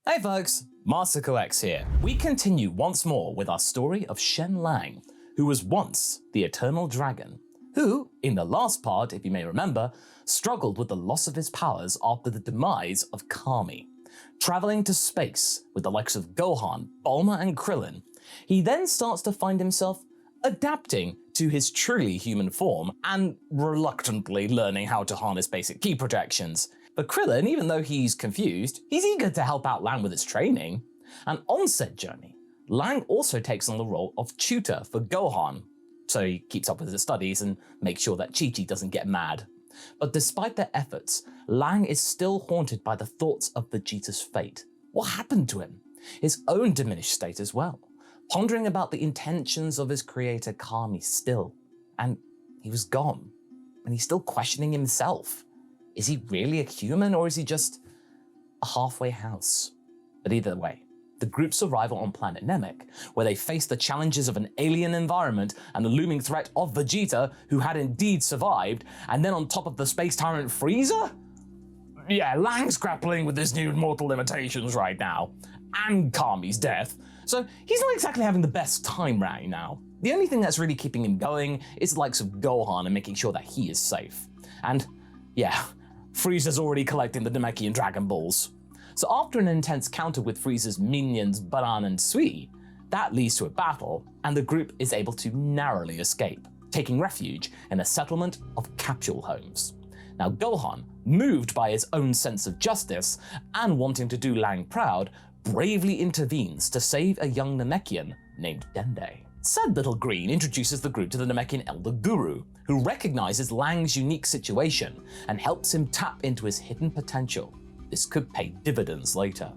Hey folks, MasakoX here. We continue once more with our story of Shen Lang, who was once the Eternal Dragon, who, in the last part, if you may remember, struggled with the loss of his powers after the demise of Kami. Traveling to space with the likes of Gohan, Bulma and Krillin, he then starts to find himself adapting to his truly human form and reluctantly learning how to harness basic ki projections. But Krillin, even though he's confused, he's eager to help out Lang with his training. And on said journey, Lang also takes on the role of tutor for Gohan, so he keeps up with his studies and makes sure that Chi-Chi doesn't get mad. But despite their efforts, Lang is still haunted by the thoughts of Vegeta's fate. What happened to him? His own diminished state as well, pondering about the intentions of his creator Kami still. And he was gone, and he's still questioning himself. Is he really a human, or is he just a halfway house? But either way, the group's arrival on planet Namek, where they face the challenges of an alien environment and the looming threat of Vegeta, who had indeed survived, and then on top of the space tyrant Frieza? Yeah, Lang's grappling with his new mortal limitations right now, and Kami's death, so he's not exactly having the best time right now. The only thing that's really keeping him going is the likes of Gohan and making sure that he is safe. And yeah, Frieza's already collecting the Namekian Dragon Balls. So after an intense counter with Frieza's minions Baran and Sui, that leads to a battle, and the group is able to narrowly escape, taking refuge in a settlement of capsule homes. Now Gohan, moved by his own sense of justice and wanting to do Lang proud, bravely intervenes to save a young Namekian named Dende. Said Little Green introduces the group to the Namekian Elder Guru, who recognizes Lang's unique situation and helps him tap into his hidden potential. This could pay dividends later.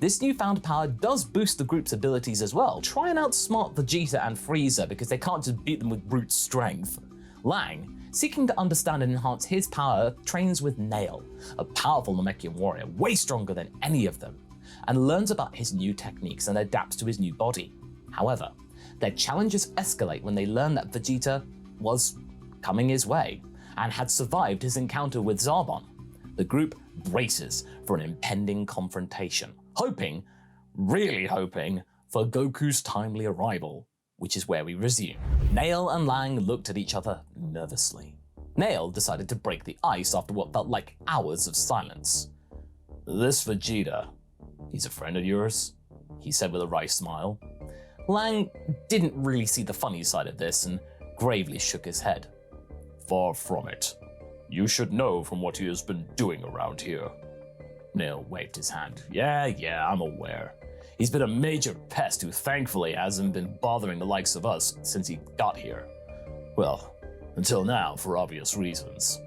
This newfound power does boost the group's abilities as well. Try and outsmart Vegeta and Frieza because they can't just beat them with brute strength. Lang, seeking to understand and enhance his power, trains with Nail, a powerful Namekian warrior, way stronger than any of them, and learns about his new techniques and adapts to his new body. However, their challenges escalate when they learn that Vegeta was coming his way and had survived his encounter with Zarbon. The group braces for an impending confrontation, really hoping, for Goku's timely arrival, which is where we resume. Nail and Lang looked at each other nervously. Nail decided to break the ice after what felt like hours of silence. "This Vegeta, he's a friend of yours?" he said with a wry smile. Lang didn't really see the funny side of this and gravely shook his head. "Far from it. You should know from what he has been doing around here." Nail waved his hand. Yeah, I'm aware. He's been a major pest who thankfully hasn't been bothering the likes of us since he got here. Well, until now, for obvious reasons.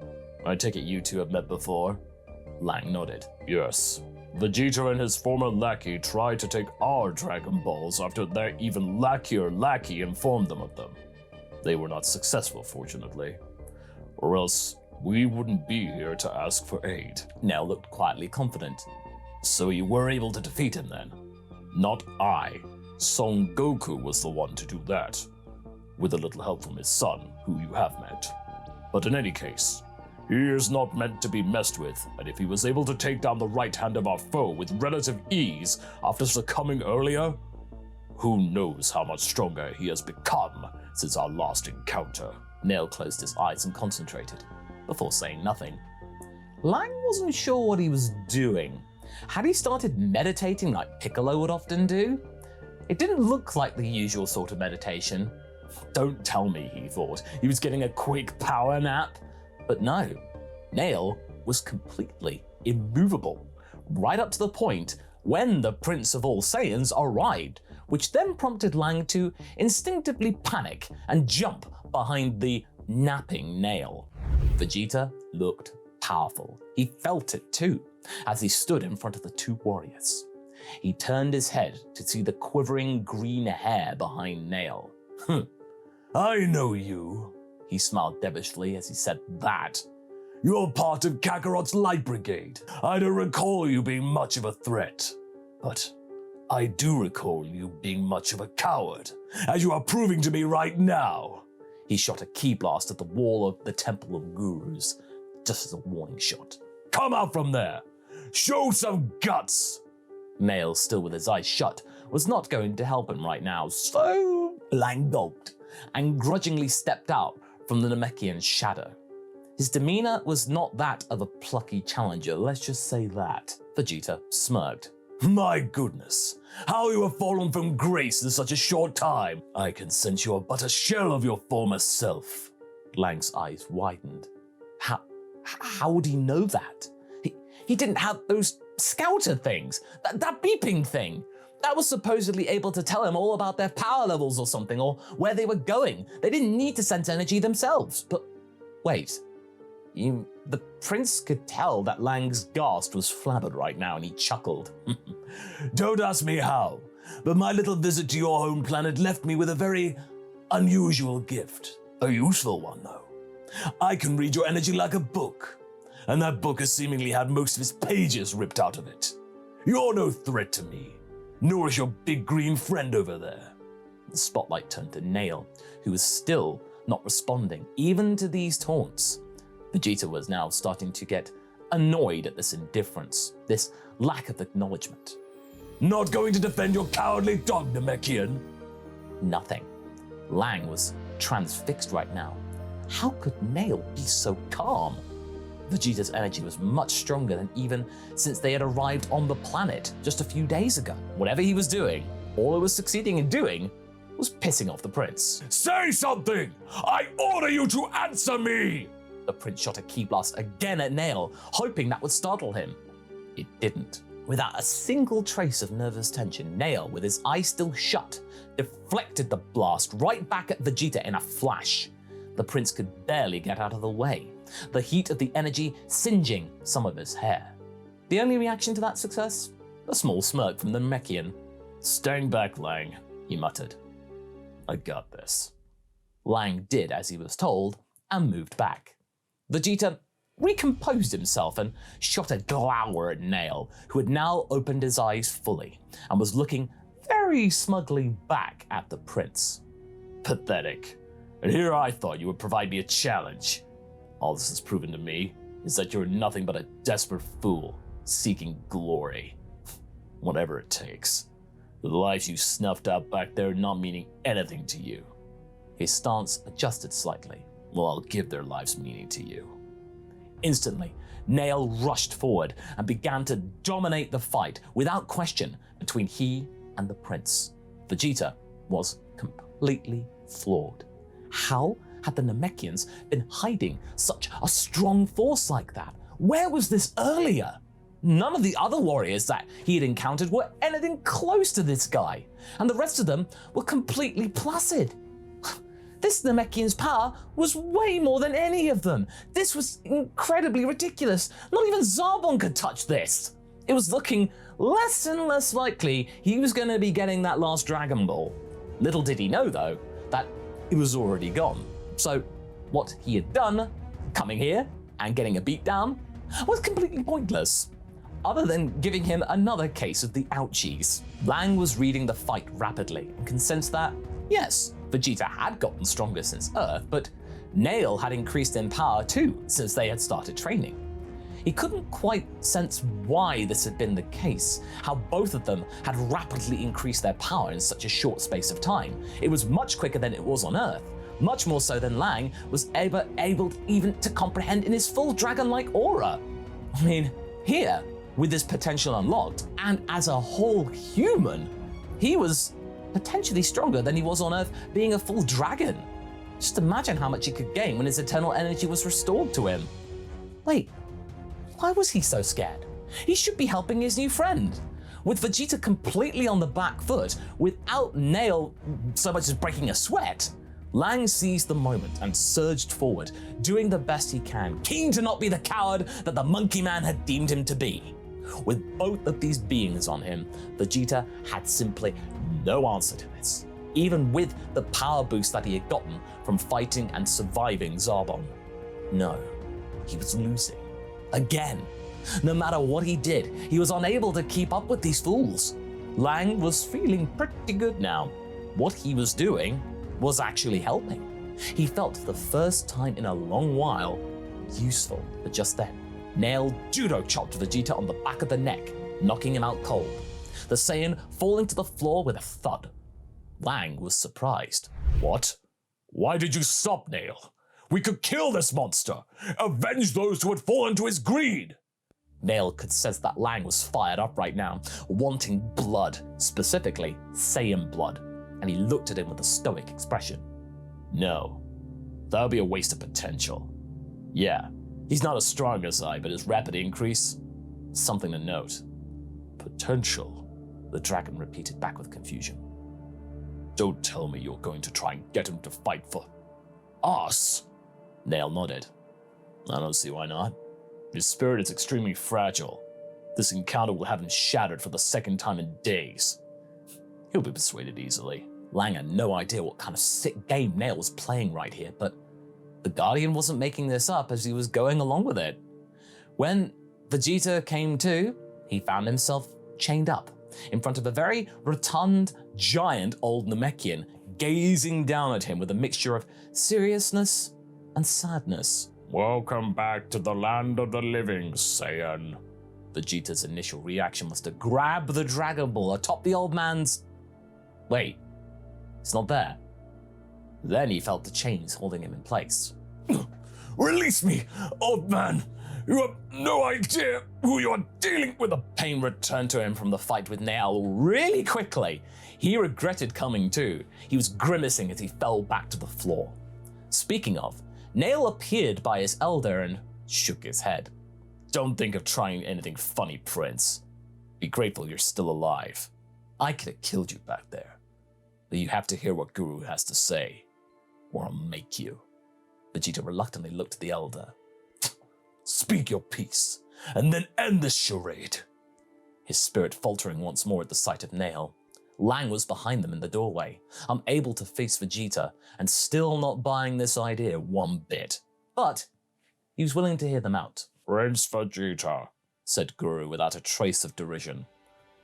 I take it you two have met before?" Lang nodded. "Yes. Vegeta and his former lackey tried to take our Dragon Balls after their even lackier lackey informed them of them. They were not successful, fortunately. Or else we wouldn't be here to ask for aid." Nail looked quietly confident. "So you were able to defeat him then?" "Not I. Son Goku was the one to do that, with a little help from his son, who you have met. But in any case, he is not meant to be messed with, and if he was able to take down the right hand of our foe with relative ease after succumbing earlier, who knows how much stronger he has become since our last encounter." Nail closed his eyes and concentrated, before saying nothing. Lang wasn't sure what he was doing. Had he started meditating like Piccolo would often do? It didn't look like the usual sort of meditation. Don't tell me, he thought, he was getting a quick power nap. But no, Nail was completely immovable, right up to the point when the Prince of all Saiyans arrived, which then prompted Lang to instinctively panic and jump behind the napping Nail. Vegeta looked powerful. He felt it too, as he stood in front of the two warriors. He turned his head to see the quivering green hair behind Nail. "I know you," he smiled devilishly as he said that. "You're part of Kakarot's Light Brigade. I don't recall you being much of a threat. But I do recall you being much of a coward, as you are proving to me right now." He shot a ki blast at the wall of the Temple of Gurus, just as a warning shot. "Come out from there! Show some guts!" Nail, still with his eyes shut, was not going to help him right now, so Lang gulped and grudgingly stepped out from the Namekian's shadow. His demeanor was not that of a plucky challenger, let's just say that. Vegeta smirked. My goodness, how you have fallen from grace in such a short time. I can sense you are but a shell of your former self. Lang's eyes widened. How would he know that? He didn't have those scouter things, that beeping thing. That was supposedly able to tell him all about their power levels or something, or where they were going. They didn't need to sense energy themselves. But wait, the prince could tell that Lang's ghast was flabbered right now, and he chuckled. Don't ask me how, but my little visit to your home planet left me with a very unusual gift. A useful one, though. I can read your energy like a book, and that book has seemingly had most of its pages ripped out of it. You're no threat to me, nor is your big green friend over there. The spotlight turned to Nail, who was still not responding, even to these taunts. Vegeta was now starting to get annoyed at this indifference, this lack of acknowledgement. Not going to defend your cowardly dog, Namekian? Nothing. Lang was transfixed right now. How could Nail be so calm? Vegeta's energy was much stronger than even since they had arrived on the planet just a few days ago. Whatever he was doing, all it was succeeding in doing was pissing off the prince. Say something! I order you to answer me! The prince shot a ki blast again at Nail, hoping that would startle him. It didn't. Without a single trace of nervous tension, Nail, with his eyes still shut, deflected the blast right back at Vegeta in a flash. The prince could barely get out of the way, the heat of the energy singeing some of his hair. The only reaction to that success? A small smirk from the Namekian. Staying back, Lang, he muttered. I got this. Lang did as he was told and moved back. Vegeta recomposed himself and shot a glower at Nail, who had now opened his eyes fully and was looking very smugly back at the prince. Pathetic. And here I thought you would provide me a challenge. All this has proven to me is that you're nothing but a desperate fool seeking glory. Whatever it takes. The lives you snuffed out back there not meaning anything to you. His stance adjusted slightly. Well, I'll give their lives meaning to you. Instantly, Nail rushed forward and began to dominate the fight without question between he and the prince. Vegeta was completely floored. How had the Namekians been hiding such a strong force like that? Where was this earlier? None of the other warriors that he had encountered were anything close to this guy, and the rest of them were completely placid. This Namekian's power was way more than any of them. This was incredibly ridiculous. Not even Zarbon could touch this. It was looking less and less likely he was going to be getting that last Dragon Ball. Little did he know, though, that it was already gone. So what he had done, coming here and getting a beatdown, was completely pointless. Other than giving him another case of the ouchies. Lang was reading the fight rapidly and could sense that, yes, Vegeta had gotten stronger since Earth, but Nail had increased in power too since they had started training. He couldn't quite sense why this had been the case, how both of them had rapidly increased their power in such a short space of time. It was much quicker than it was on Earth, much more so than Lang was ever able even to comprehend in his full dragon-like aura. I mean, here, with his potential unlocked, and as a whole human, he was potentially stronger than he was on Earth being a full dragon. Just imagine how much he could gain when his eternal energy was restored to him. Wait, why was he so scared? He should be helping his new friend. With Vegeta completely on the back foot, without Nail so much as breaking a sweat, Lang seized the moment and surged forward, doing the best he can, keen to not be the coward that the monkey man had deemed him to be. With both of these beings on him, Vegeta had simply no answer to this, even with the power boost that he had gotten from fighting and surviving Zarbon. No, he was losing. Again. No matter what he did, he was unable to keep up with these fools. Lang was feeling pretty good now. What he was doing was actually helping. He felt for the first time in a long while useful, but just then, Nail judo chopped Vegeta on the back of the neck, knocking him out cold. the Saiyan falling to the floor with a thud. Lang was surprised. What? Why did you stop, Nail? We could kill this monster! Avenge those who had fallen to his greed! Nail could sense that Lang was fired up right now, wanting blood, specifically Saiyan blood, and he looked at him with a stoic expression. No, that would be a waste of potential. Yeah, he's not as strong as I, but his rapid increase, something to note. Potential, the dragon repeated back with confusion. Don't tell me you're going to try and get him to fight for us. Nail nodded. I don't see why not. His spirit is extremely fragile. This encounter will have him shattered for the second time in days. He'll be persuaded easily. Lang had no idea what kind of sick game Nail was playing right here, but the Guardian wasn't making this up as he was going along with it. When Vegeta came to, he found himself chained up in front of a very rotund, giant old Namekian, gazing down at him with a mixture of seriousness and sadness. Welcome back to the land of the living, Saiyan. Vegeta's initial reaction was to grab the Dragon Ball atop the old man's... Wait, it's not there. Then he felt the chains holding him in place. Release me, old man! You have no idea who you are dealing with! The pain returned to him from the fight with Nail really quickly. He regretted coming to. He was grimacing as he fell back to the floor. Speaking of, Nail appeared by his elder and shook his head. Don't think of trying anything funny, Prince. Be grateful you're still alive. I could have killed you back there. But you have to hear what Guru has to say, or I'll make you. Vegeta reluctantly looked at the elder. Speak your piece, and then end this charade. His spirit faltering once more at the sight of Nail. Lang was behind them in the doorway, unable to face Vegeta, and still not buying this idea one bit. But he was willing to hear them out. Prince Vegeta, said Guru without a trace of derision.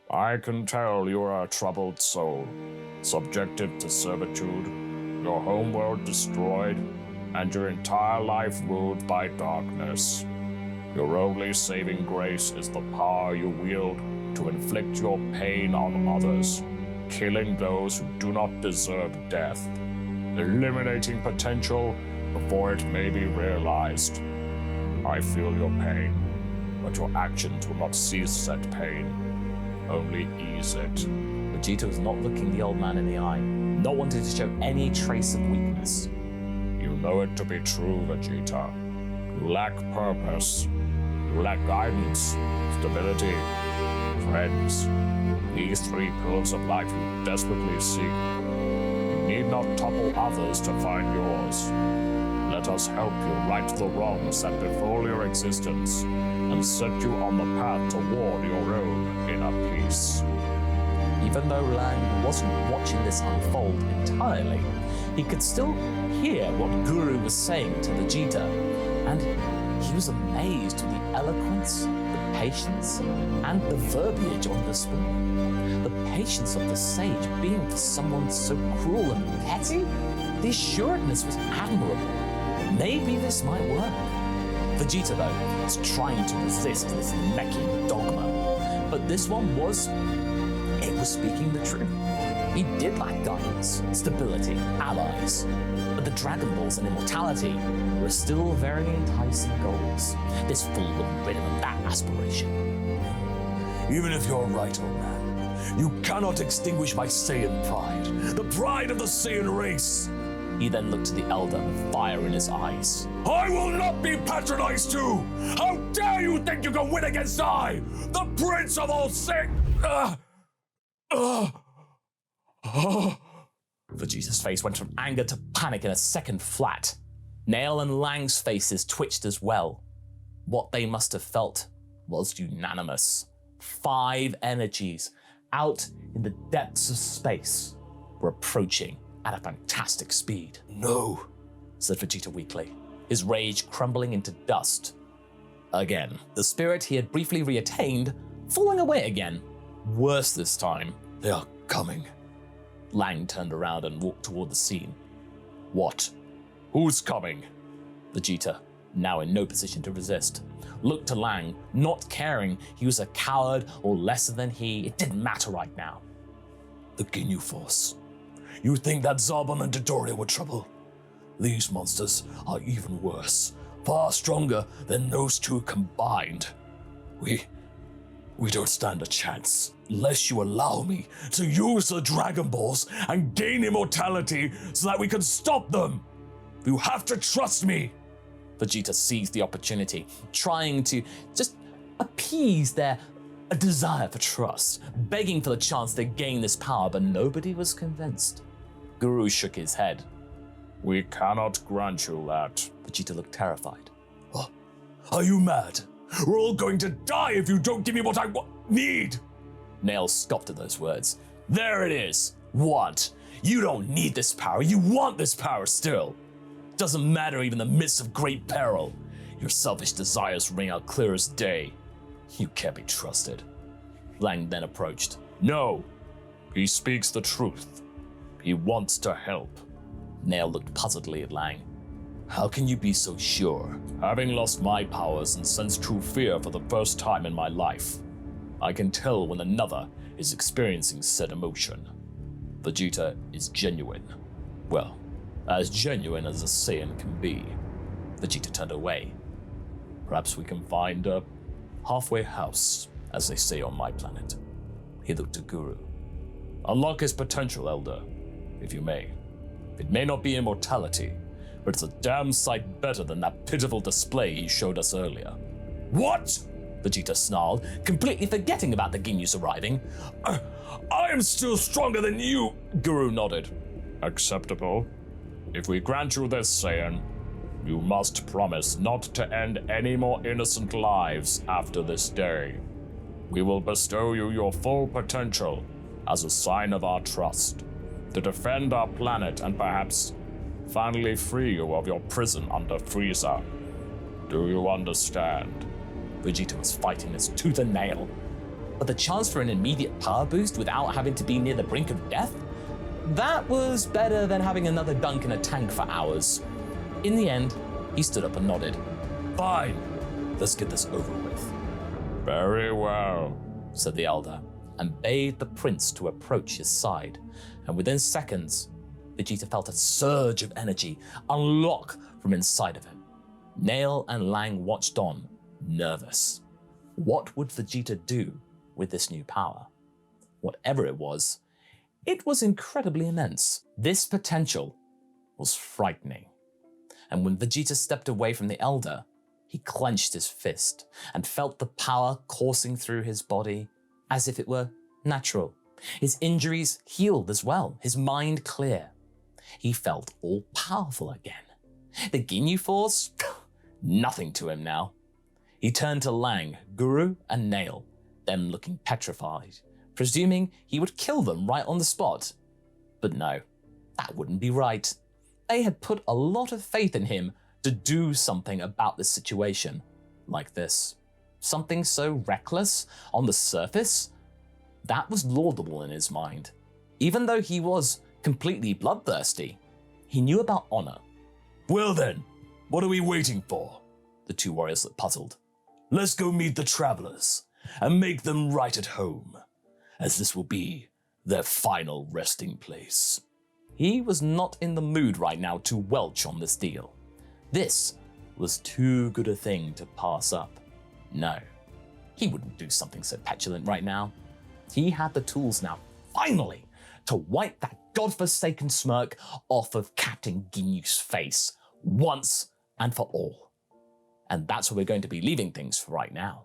I can tell you are a troubled soul, subjected to servitude, your homeworld destroyed, and your entire life ruled by darkness. Your only saving grace is the power you wield to inflict your pain on others, killing those who do not deserve death, eliminating potential before it may be realized. I feel your pain, but your actions will not cease said pain, only ease it. Vegeta was not looking the old man in the eye, not wanting to show any trace of weakness. You know it to be true, Vegeta. You lack purpose. You lack guidance, stability, friends. These three pillars of life you desperately seek. You need not topple others to find yours. Let us help you right the wrongs that befall your existence and set you on the path toward your own inner peace. Even though Lang wasn't watching this unfold entirely, he could still hear what Guru was saying to Vegeta, and he was amazed with the eloquence, the patience, and the verbiage on display. The patience of the sage being for someone so cruel and petty? The assuredness was admirable. Maybe this might work. Vegeta, though, was trying to resist this Namekian dogma, but this one was speaking the truth. He did lack guidance, stability, allies, but the Dragon Balls and immortality were still very enticing goals. This fool would rid him of that aspiration. Even if you're right, old man, you cannot extinguish my Saiyan pride, the pride of the Saiyan race. He then looked to the elder with fire in his eyes. I will not be patronized too! How dare you think you can win against I, the Prince of all Saiyan! Vegeta's face went from anger to panic in a second flat. Nail and Lang's faces twitched as well. What they must have felt was unanimous. 5 energies out in the depths of space were approaching at a fantastic speed. No, said Vegeta weakly, his rage crumbling into dust. Again, the spirit he had briefly reattained falling away again. Worse this time. They are coming. Lang turned around and walked toward the scene. What? Who's coming? Vegeta, now in no position to resist, looked to Lang, not caring he was a coward or lesser than he. It didn't matter right now. The Ginyu Force. You think that Zarbon and Dodoria were trouble? These monsters are even worse, far stronger than those two combined. We don't stand a chance unless you allow me to use the Dragon Balls and gain immortality so that we can stop them. You have to trust me. Vegeta seized the opportunity, trying to just appease their desire for trust, begging for the chance to gain this power, but nobody was convinced. Guru shook his head. We cannot grant you that. Vegeta looked terrified. Are you mad? We're all going to die if you don't give me what I need. Nail scoffed at those words. There it is. Want. You don't need this power. You want this power still. Doesn't matter even in the midst of great peril. Your selfish desires ring out clear as day. You can't be trusted. Lang then approached. No, he speaks the truth. He wants to help. Nail looked puzzledly at Lang. How can you be so sure? Having lost my powers and sensed true fear for the first time in my life, I can tell when another is experiencing said emotion. Vegeta is genuine. Well, as genuine as a Saiyan can be. Vegeta turned away. Perhaps we can find a halfway house, as they say on my planet. He looked to Guru. Unlock his potential, Elder, if you may. It may not be immortality, but it's a damn sight better than that pitiful display he showed us earlier. What? Vegeta snarled, completely forgetting about the Ginyus arriving. I am still stronger than you. Guru nodded. Acceptable. If we grant you this, Saiyan, you must promise not to end any more innocent lives after this day. We will bestow you your full potential as a sign of our trust, to defend our planet and perhaps finally free you of your prison under Frieza. Do you understand? Vegeta was fighting his tooth and nail. But the chance for an immediate power boost without having to be near the brink of death? That was better than having another dunk in a tank for hours. In the end, he stood up and nodded. Fine, let's get this over with. Very well, said the Elder, and bade the prince to approach his side. And within seconds, Vegeta felt a surge of energy unlock from inside of him. Nail and Lang watched on, nervous. What would Vegeta do with this new power? Whatever it was incredibly immense. This potential was frightening. And when Vegeta stepped away from the Elder, he clenched his fist and felt the power coursing through his body as if it were natural. His injuries healed as well, his mind clear. He felt all-powerful again. The Ginyu Force? Nothing to him now. He turned to Lang, Guru, and Nail, them looking petrified, presuming he would kill them right on the spot. But no, that wouldn't be right. They had put a lot of faith in him to do something about this situation, like this. Something so reckless on the surface? That was laudable in his mind. Even though he was completely bloodthirsty, he knew about honor. Well then, what are we waiting for? The two warriors looked puzzled. Let's go meet the travelers and make them right at home, as this will be their final resting place. He was not in the mood right now to welch on this deal. This was too good a thing to pass up. No, he wouldn't do something so petulant right now. He had the tools now, finally, to wipe that godforsaken smirk off of Captain Ginyu's face, once and for all. And that's where we're going to be leaving things for right now.